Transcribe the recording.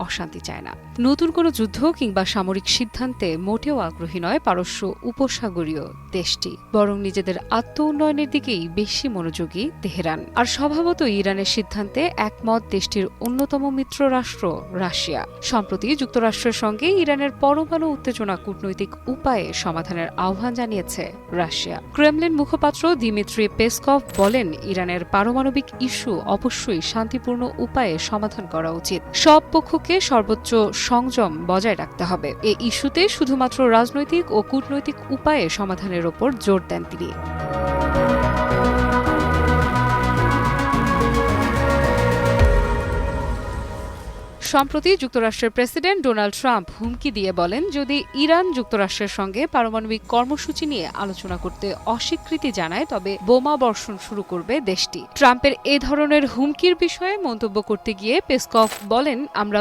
অশান্তি চায় না। নতুন কোনো যুদ্ধ কিংবা সামরিক সিদ্ধান্তে মোটেও আগ্রহী নয় পারস্য উপসাগরীয় দেশটি, বরং নিজেদের আত্ম উন্নয়নের দিকেই বেশি মনোযোগী তেহরান। আর স্বভাবতই ইরানের সিদ্ধান্তে একমত দেশটির অন্যতম মিত্র রাষ্ট্র রাশিয়া। সম্প্রতি যুক্তরাষ্ট্রের সঙ্গে ইরানের পরমাণু উত্তেজনা কূটনৈতিক উপায়ে সমাধানের আহ্বান জানিয়েছে রাশিয়া। ক্রেমলিন মুখপাত্র দিমিত্রি পেসকভ বলেন, ইরানের পারমাণবিক ইস্যু অবশ্যই শান্তিপূর্ণ উপায়ে সমাধান করা উচিত। সব পক্ষকে সর্বোচ্চ সংযম বজায় রাখতে হবে। এই ইস্যুতে শুধুমাত্র রাজনৈতিক ও কূটনৈতিক উপায়ে সমাধানের ওপর জোর দেন তিনি। সম্প্রতি যুক্তরাষ্ট্রের প্রেসিডেন্ট ডোনাল্ড ট্রাম্প হুমকি দিয়ে বলেন, যদি ইরান যুক্তরাষ্ট্রের সঙ্গে পারমাণবিক কর্মসূচি নিয়ে আলোচনা করতে অস্বীকৃতি জানায় তবে বোমা বর্ষণ শুরু করবে দেশটি। ট্রাম্পের এ ধরনের হুমকির বিষয়ে মন্তব্য করতে গিয়ে পেসকভ বলেন, আমরা